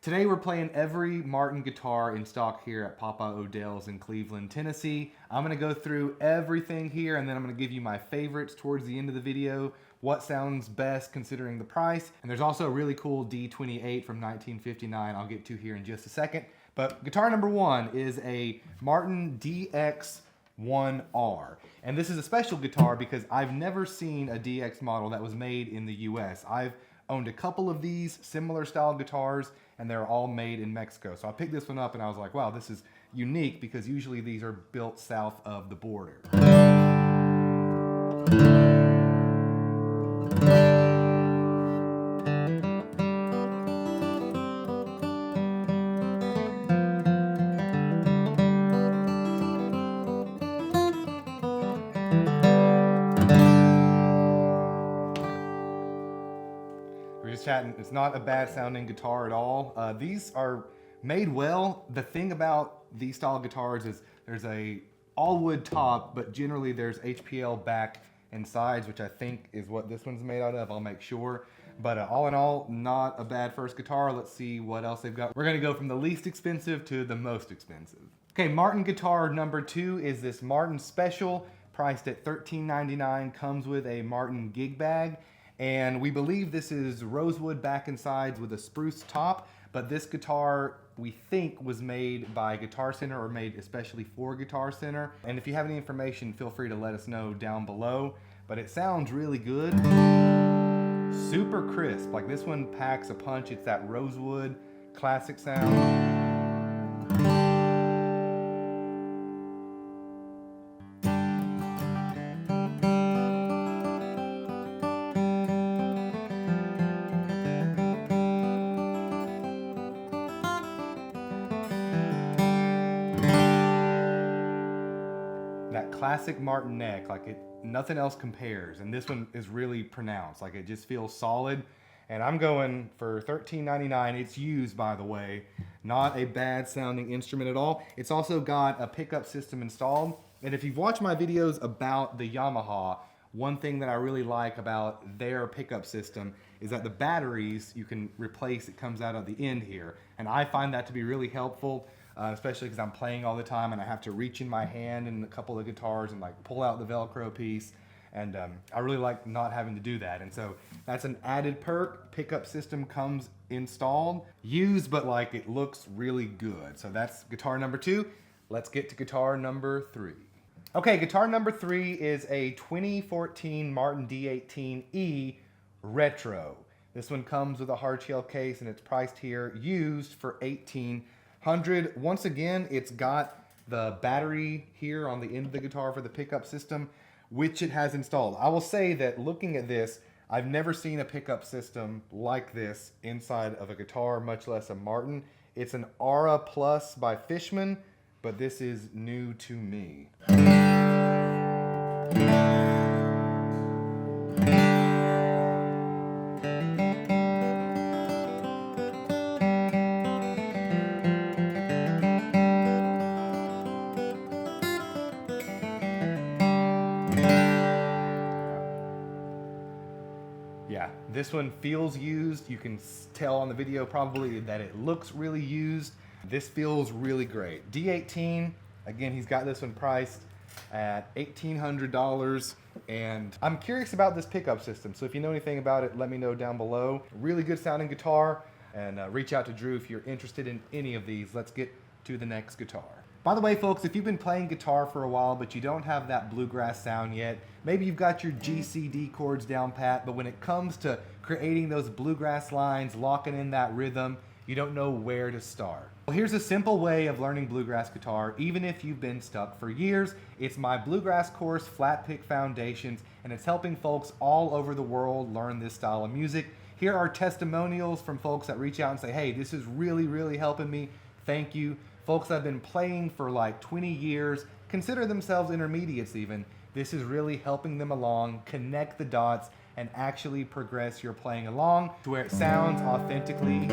Today we're playing every Martin guitar in stock here at Papaw Odell's in Cleveland, Tennessee. I'm going to go through everything here and then I'm going to give you my favorites towards the end of the video, what sounds best considering the price. And there's also a really cool D28 from 1959 I'll get to here in just a second. But guitar number one is a Martin DX1R. And this is a special guitar because I've never seen a DX model that was made in the US. I've owned a couple of these similar style guitars and they're all made in Mexico. So I picked this one up and I was like, wow, this is unique because usually these are built south of the border. We're just chatting. It's not a bad sounding guitar at all. These are made well. The thing about these style guitars is there's a all wood top, but generally there's HPL back and sides, which I think is what this one's made out of. I'll make sure. But all in all, not a bad first guitar. Let's see what else they've got. We're gonna go from the least expensive to the most expensive. Okay, Martin guitar number two is this Martin Special, priced at $13.99, comes with a Martin gig bag. And we believe this is rosewood back and sides with a spruce top, but this guitar we think was made by Guitar Center or made especially for Guitar Center. And if you have any information, feel free to let us know down below. But it sounds really good. Super crisp, like this one packs a punch. It's that rosewood classic sound. That classic Martin neck, like it, nothing else compares. And this one is really pronounced, like it just feels solid. And I'm going for $13.99. It's used, by the way, not a bad sounding instrument at all. It's also got a pickup system installed. And if you've watched my videos about the Yamaha, one thing that I really like about their pickup system is that the batteries you can replace, it comes out of the end here. And I find that to be really helpful. Especially because I'm playing all the time and I have to reach in my hand in a couple of guitars and like pull out the Velcro piece. And I really like not having to do that. And so that's an added perk. Pickup system comes installed, used, but like it looks really good. So that's guitar number two. Let's get to guitar number three. Okay, guitar number three is a 2014 Martin D18E Retro. This one comes with a hard shell case and it's priced here used for $1,800. Once again, it's got the battery here on the end of the guitar for the pickup system, which it has installed. I will say that looking at this, I've never seen a pickup system like this inside of a guitar, much less a Martin. It's an Aura Plus by Fishman, but this is new to me. Yeah, this one feels used. You can tell on the video probably that it looks really used. This feels really great. D18, again, he's got this one priced at $1,800. And I'm curious about this pickup system. So if you know anything about it, let me know down below. Really good sounding guitar. And reach out to Drew if you're interested in any of these. Let's get to the next guitar. By the way, folks, if you've been playing guitar for a while, but you don't have that bluegrass sound yet, maybe you've got your G, C, D chords down pat, but when it comes to creating those bluegrass lines, locking in that rhythm, you don't know where to start. Well, here's a simple way of learning bluegrass guitar, even if you've been stuck for years. It's my bluegrass course, Flatpick Foundations, and it's helping folks all over the world learn this style of music. Here are testimonials from folks that reach out and say, hey, this is really, really helping me. Thank you. Folks that have been playing for like 20 years, consider themselves intermediates even. This is really helping them along, connect the dots, and actually progress your playing along to where it sounds authentically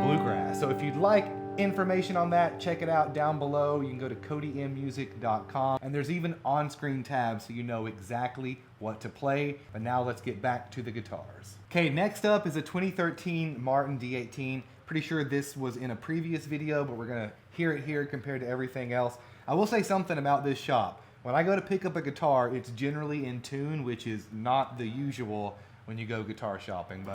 bluegrass. So if you'd like information on that, check it out down below. You can go to codymmusic.com, and there's even on-screen tabs so you know exactly what to play. But now let's get back to the guitars. Okay, next up is a 2013 Martin D18. Pretty sure this was in a previous video, but we're gonna hear it here compared to everything else. I will say something about this shop. When I go to pick up a guitar, it's generally in tune, which is not the usual when you go guitar shopping. But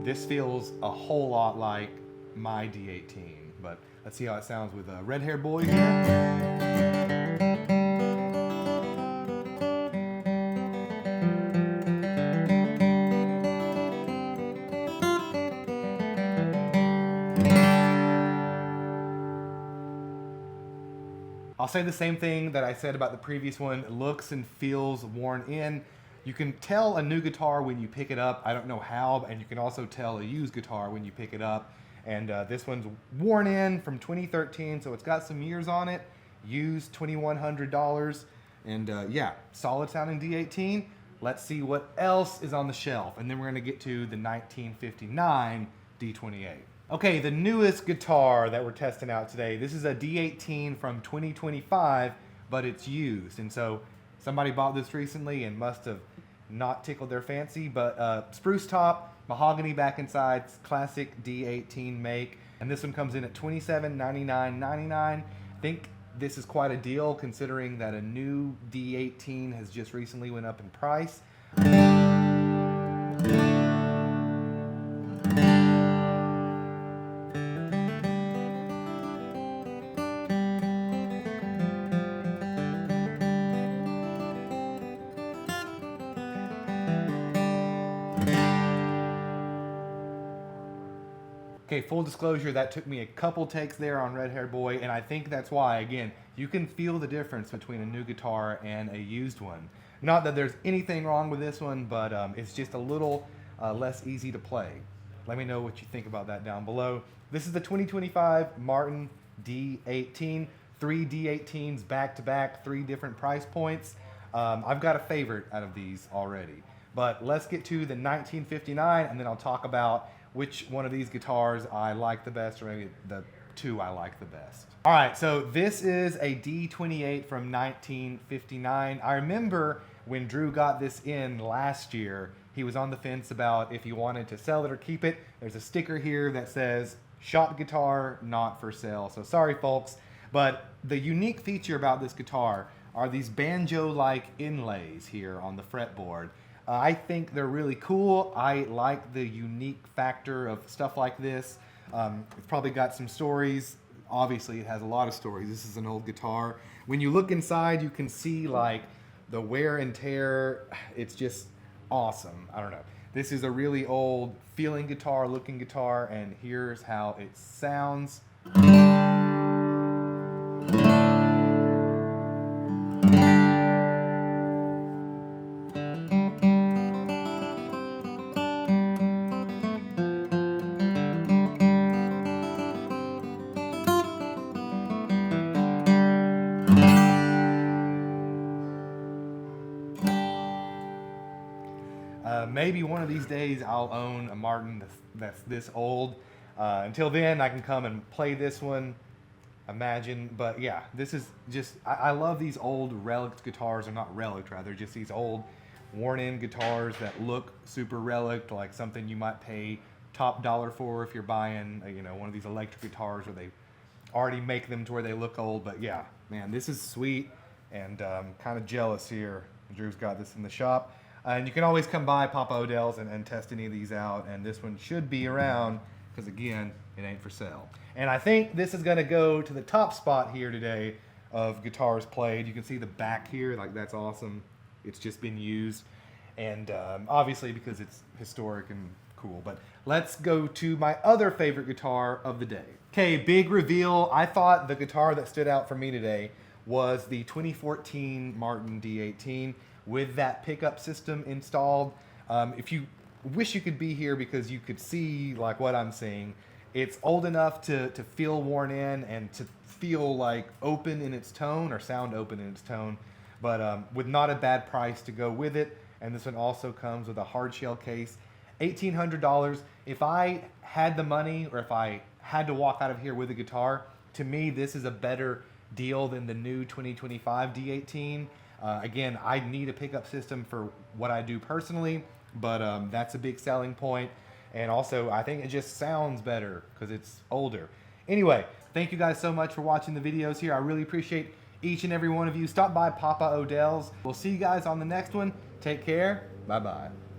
this feels a whole lot like my D18. But let's see how it sounds with a red-haired boy here. I'll say the same thing that I said about the previous one. It looks and feels worn in. You can tell a new guitar when you pick it up. I don't know how, and you can also tell a used guitar when you pick it up. And this one's worn in from 2013, so it's got some years on it. Used $2,100. And yeah, solid sounding D18. Let's see what else is on the shelf. And then we're gonna get to the 1959 D28. Okay, the newest guitar that we're testing out today. This is a D18 from 2025, but it's used. And so somebody bought this recently and must have not tickled their fancy, but spruce top, mahogany back inside, classic D18 make. And this one comes in at $27.99.99. I think this is quite a deal considering that a new D18 has just recently went up in price. Okay, full disclosure, that took me a couple takes there on Red Haired Boy, and I think that's why, again, you can feel the difference between a new guitar and a used one. Not that there's anything wrong with this one, but it's just a little less easy to play. Let me know what you think about that down below. This is the 2025 Martin D18, 3 D18s back to back, 3 different price points. I've got a favorite out of these already. But let's get to the 1959, and then I'll talk about which one of these guitars I like the best, or maybe the 2 I like the best. All right, so this is a D28 from 1959. I remember when Drew got this in last year, he was on the fence about if he wanted to sell it or keep it. There's a sticker here that says, shop guitar, not for sale. So sorry, folks. But the unique feature about this guitar are these banjo-like inlays here on the fretboard. I think they're really cool. I like the unique factor of stuff like this. It's probably got some stories. Obviously, it has a lot of stories. This is an old guitar. When you look inside, you can see like the wear and tear. It's just awesome. I don't know. This is a really old feeling guitar, looking guitar, and here's how it sounds. Maybe one of these days I'll own a Martin that's this old. Until then, I can come and play this one, imagine. But yeah, this is just, I love these old relic guitars, or not relic rather, just these old worn-in guitars that look super relic, like something you might pay top dollar for if you're buying, you know, one of these electric guitars where they already make them to where they look old. But yeah, man, this is sweet, and kind of jealous here. Drew's got this in the shop. And you can always come by Papaw Odell's and test any of these out. And this one should be around because, again, it ain't for sale. And I think this is going to go to the top spot here today of guitars played. You can see the back here. Like, that's awesome. It's just been used. And obviously because it's historic and cool. But let's go to my other favorite guitar of the day. Okay, big reveal. I thought the guitar that stood out for me today was the 2014 Martin D18. With that pickup system installed. If you wish you could be here because you could see like what I'm seeing, it's old enough to feel worn in and to feel like open in its tone, or sound open in its tone, but with not a bad price to go with it. And this one also comes with a hard shell case, $1,800. If I had the money, or if I had to walk out of here with a guitar, to me this is a better deal than the new 2025 D18. Again, I need a pickup system for what I do personally, but that's a big selling point. And also, I think it just sounds better because it's older. Anyway, thank you guys so much for watching the videos here. I really appreciate each and every one of you. Stop by Papaw Odell's. We'll see you guys on the next one. Take care. Bye-bye.